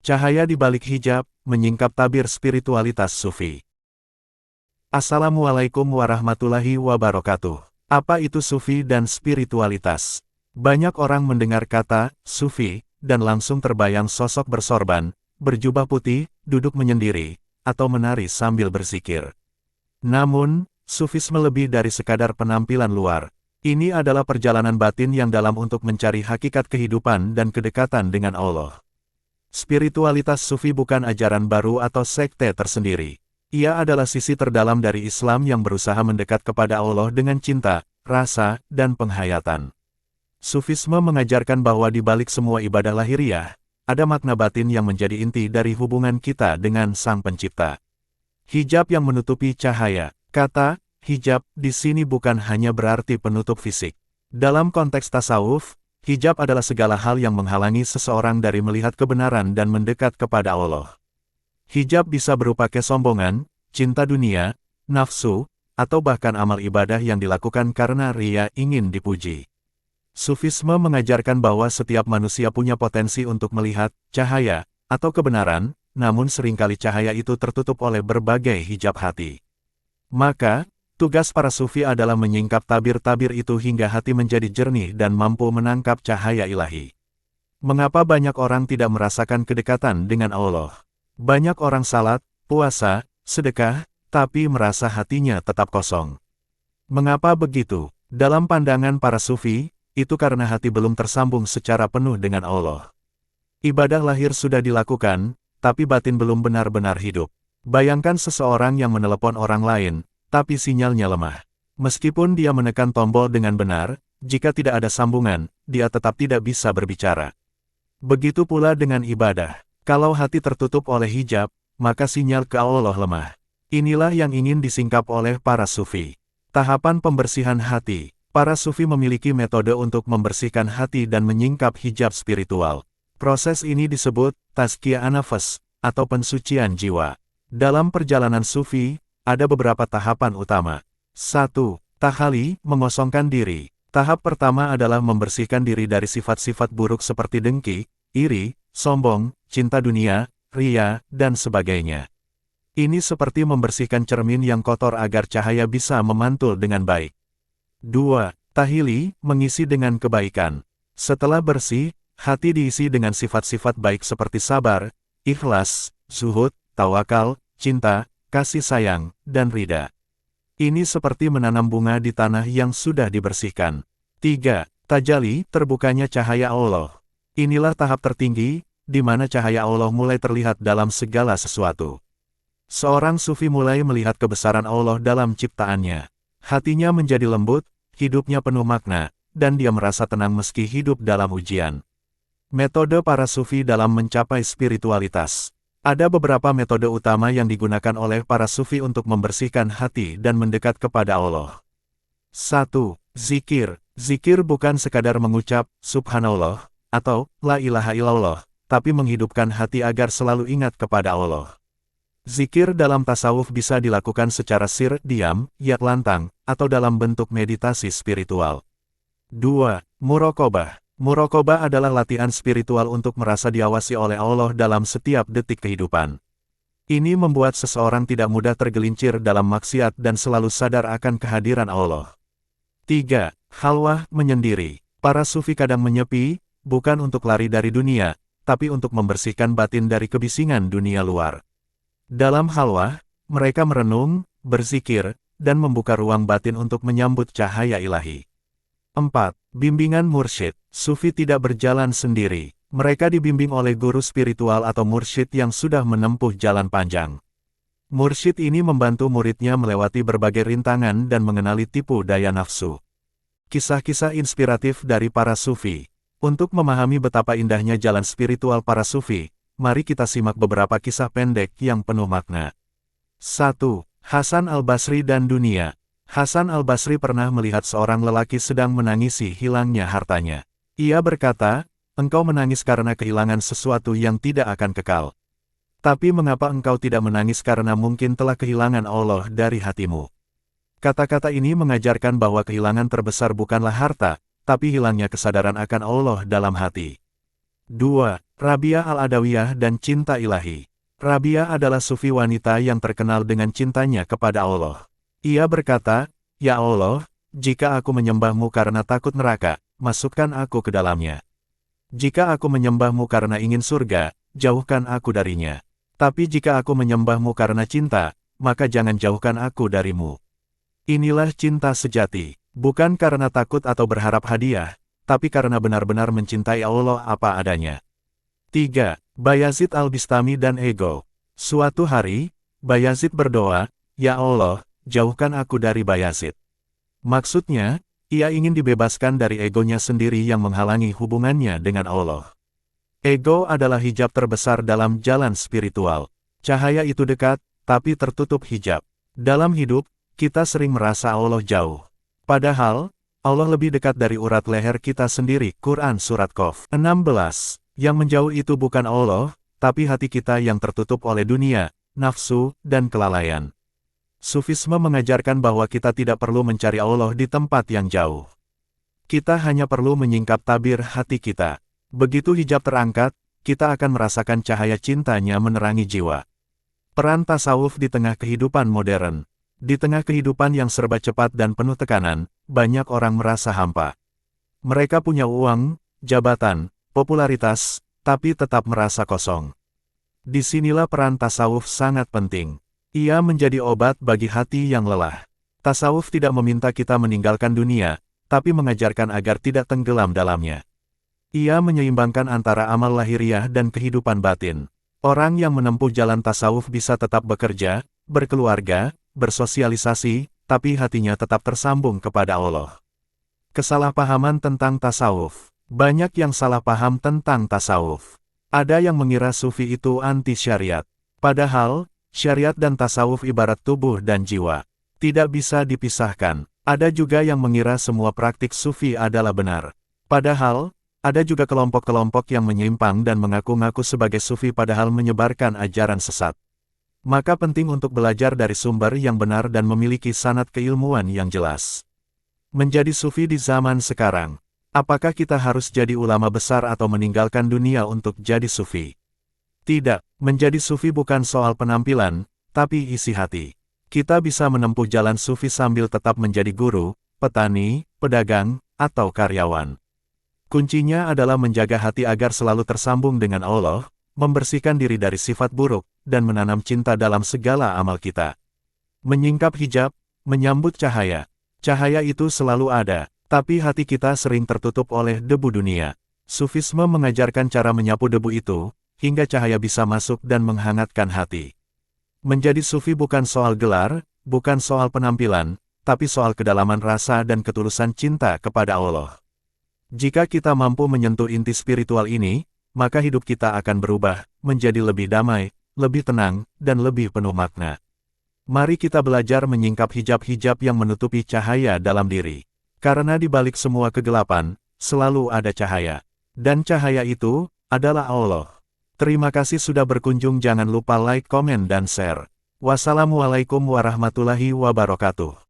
Cahaya di balik hijab, menyingkap tabir spiritualitas Sufi. Assalamualaikum warahmatullahi wabarakatuh. Apa itu Sufi dan spiritualitas? Banyak orang mendengar kata Sufi, dan langsung terbayang sosok bersorban, berjubah putih, duduk menyendiri, atau menari sambil berzikir. Namun, Sufisme lebih dari sekadar penampilan luar. Ini adalah perjalanan batin yang dalam untuk mencari hakikat kehidupan dan kedekatan dengan Allah. Spiritualitas Sufi bukan ajaran baru atau sekte tersendiri. Ia adalah sisi terdalam dari Islam yang berusaha mendekat kepada Allah dengan cinta, rasa, dan penghayatan. Sufisme mengajarkan bahwa di balik semua ibadah lahiriah, ada makna batin yang menjadi inti dari hubungan kita dengan Sang Pencipta. Hijab yang menutupi cahaya. Kata hijab di sini bukan hanya berarti penutup fisik. Dalam konteks tasawuf, hijab adalah segala hal yang menghalangi seseorang dari melihat kebenaran dan mendekat kepada Allah. Hijab bisa berupa kesombongan, cinta dunia, nafsu, atau bahkan amal ibadah yang dilakukan karena ria ingin dipuji. Sufisme mengajarkan bahwa setiap manusia punya potensi untuk melihat cahaya atau kebenaran, namun seringkali cahaya itu tertutup oleh berbagai hijab hati. Maka, tugas para sufi adalah menyingkap tabir-tabir itu hingga hati menjadi jernih dan mampu menangkap cahaya ilahi. Mengapa banyak orang tidak merasakan kedekatan dengan Allah? Banyak orang salat, puasa, sedekah, tapi merasa hatinya tetap kosong. Mengapa begitu? Dalam pandangan para sufi, itu karena hati belum tersambung secara penuh dengan Allah. Ibadah lahir sudah dilakukan, tapi batin belum benar-benar hidup. Bayangkan seseorang yang menelepon orang lain, tapi sinyalnya lemah. Meskipun dia menekan tombol dengan benar, jika tidak ada sambungan, dia tetap tidak bisa berbicara. Begitu pula dengan ibadah. Kalau hati tertutup oleh hijab, maka sinyal ke Allah lemah. Inilah yang ingin disingkap oleh para sufi. Tahapan pembersihan hati. Para sufi memiliki metode untuk membersihkan hati dan menyingkap hijab spiritual. Proses ini disebut tazkiyah an-nafs, atau pensucian jiwa. Dalam perjalanan sufi, ada beberapa tahapan utama. 1. Tahali, mengosongkan diri. Tahap pertama adalah membersihkan diri dari sifat-sifat buruk seperti dengki, iri, sombong, cinta dunia, ria, dan sebagainya. Ini seperti membersihkan cermin yang kotor agar cahaya bisa memantul dengan baik. 2. Tahili, mengisi dengan kebaikan. Setelah bersih, hati diisi dengan sifat-sifat baik seperti sabar, ikhlas, zuhud, tawakal, cinta, kasih sayang, dan ridha. Ini seperti menanam bunga di tanah yang sudah dibersihkan. 3. Tajali, terbukanya cahaya Allah. Inilah tahap tertinggi, di mana cahaya Allah mulai terlihat dalam segala sesuatu. Seorang sufi mulai melihat kebesaran Allah dalam ciptaannya. Hatinya menjadi lembut, hidupnya penuh makna, dan dia merasa tenang meski hidup dalam ujian. Metode para sufi dalam mencapai spiritualitas. Ada beberapa metode utama yang digunakan oleh para sufi untuk membersihkan hati dan mendekat kepada Allah. 1. Zikir. Zikir bukan sekadar mengucap, Subhanallah, atau, La ilaha illallah, tapi menghidupkan hati agar selalu ingat kepada Allah. Zikir dalam tasawuf bisa dilakukan secara sir, diam, lantang, atau dalam bentuk meditasi spiritual. 2. Muraqabah. Muraqabah adalah latihan spiritual untuk merasa diawasi oleh Allah dalam setiap detik kehidupan. Ini membuat seseorang tidak mudah tergelincir dalam maksiat dan selalu sadar akan kehadiran Allah. 3. Khalwah, menyendiri. Para sufi kadang menyepi, bukan untuk lari dari dunia, tapi untuk membersihkan batin dari kebisingan dunia luar. Dalam khalwah, mereka merenung, berzikir, dan membuka ruang batin untuk menyambut cahaya ilahi. 4. Bimbingan mursyid. Sufi tidak berjalan sendiri. Mereka dibimbing oleh guru spiritual atau mursyid yang sudah menempuh jalan panjang. Mursyid ini membantu muridnya melewati berbagai rintangan dan mengenali tipu daya nafsu. Kisah-kisah inspiratif dari para sufi. Untuk memahami betapa indahnya jalan spiritual para sufi, mari kita simak beberapa kisah pendek yang penuh makna. 1. Hasan al-Basri dan dunia. Hasan al-Basri pernah melihat seorang lelaki sedang menangisi hilangnya hartanya. Ia berkata, engkau menangis karena kehilangan sesuatu yang tidak akan kekal. Tapi mengapa engkau tidak menangis karena mungkin telah kehilangan Allah dari hatimu? Kata-kata ini mengajarkan bahwa kehilangan terbesar bukanlah harta, tapi hilangnya kesadaran akan Allah dalam hati. 2. Rabiah Al-Adawiyah dan Cinta Ilahi. Rabiah adalah sufi wanita yang terkenal dengan cintanya kepada Allah. Ia berkata, "Ya Allah, jika aku menyembahmu karena takut neraka, masukkan aku ke dalamnya. Jika aku menyembahmu karena ingin surga, jauhkan aku darinya. Tapi jika aku menyembahmu karena cinta, maka jangan jauhkan aku darimu." Inilah cinta sejati, bukan karena takut atau berharap hadiah, tapi karena benar-benar mencintai Allah apa adanya. 3. Bayazid Al-Bistami dan ego. Suatu hari, Bayazid berdoa, "Ya Allah, jauhkan aku dari Bayazid." Maksudnya, ia ingin dibebaskan dari egonya sendiri yang menghalangi hubungannya dengan Allah. Ego adalah hijab terbesar dalam jalan spiritual. Cahaya itu dekat, tapi tertutup hijab. Dalam hidup, kita sering merasa Allah jauh. Padahal, Allah lebih dekat dari urat leher kita sendiri. Quran Surat Qaf 16. Yang menjauh itu bukan Allah, tapi hati kita yang tertutup oleh dunia, nafsu, dan kelalaian. Sufisme mengajarkan bahwa kita tidak perlu mencari Allah di tempat yang jauh. Kita hanya perlu menyingkap tabir hati kita. Begitu hijab terangkat, kita akan merasakan cahaya cintanya menerangi jiwa. Peran tasawuf di tengah kehidupan modern. Di tengah kehidupan yang serba cepat dan penuh tekanan, banyak orang merasa hampa. Mereka punya uang, jabatan, popularitas, tapi tetap merasa kosong. Disinilah peran tasawuf sangat penting. Ia menjadi obat bagi hati yang lelah. Tasawuf tidak meminta kita meninggalkan dunia, tapi mengajarkan agar tidak tenggelam dalamnya. Ia menyeimbangkan antara amal lahiriah dan kehidupan batin. Orang yang menempuh jalan tasawuf bisa tetap bekerja, berkeluarga, bersosialisasi, tapi hatinya tetap tersambung kepada Allah. Kesalahpahaman tentang tasawuf. Banyak yang salah paham tentang tasawuf. Ada yang mengira sufi itu anti syariat. Padahal, syariat dan tasawuf ibarat tubuh dan jiwa. Tidak bisa dipisahkan. Ada juga yang mengira semua praktik sufi adalah benar. Padahal, ada juga kelompok-kelompok yang menyimpang dan mengaku-ngaku sebagai sufi padahal menyebarkan ajaran sesat. Maka penting untuk belajar dari sumber yang benar dan memiliki sanad keilmuan yang jelas. Menjadi sufi di zaman sekarang. Apakah kita harus jadi ulama besar atau meninggalkan dunia untuk jadi sufi? Tidak, menjadi sufi bukan soal penampilan, tapi isi hati. Kita bisa menempuh jalan sufi sambil tetap menjadi guru, petani, pedagang, atau karyawan. Kuncinya adalah menjaga hati agar selalu tersambung dengan Allah, membersihkan diri dari sifat buruk, dan menanam cinta dalam segala amal kita. Menyingkap hijab, menyambut cahaya. Cahaya itu selalu ada, tapi hati kita sering tertutup oleh debu dunia. Sufisme mengajarkan cara menyapu debu itu, hingga cahaya bisa masuk dan menghangatkan hati. Menjadi sufi bukan soal gelar, bukan soal penampilan, tapi soal kedalaman rasa dan ketulusan cinta kepada Allah. Jika kita mampu menyentuh inti spiritual ini, maka hidup kita akan berubah, menjadi lebih damai, lebih tenang, dan lebih penuh makna. Mari kita belajar menyingkap hijab-hijab yang menutupi cahaya dalam diri. Karena di balik semua kegelapan, selalu ada cahaya. Dan cahaya itu, adalah Allah. Terima kasih sudah berkunjung, jangan lupa like, komen, dan share. Wassalamualaikum warahmatullahi wabarakatuh.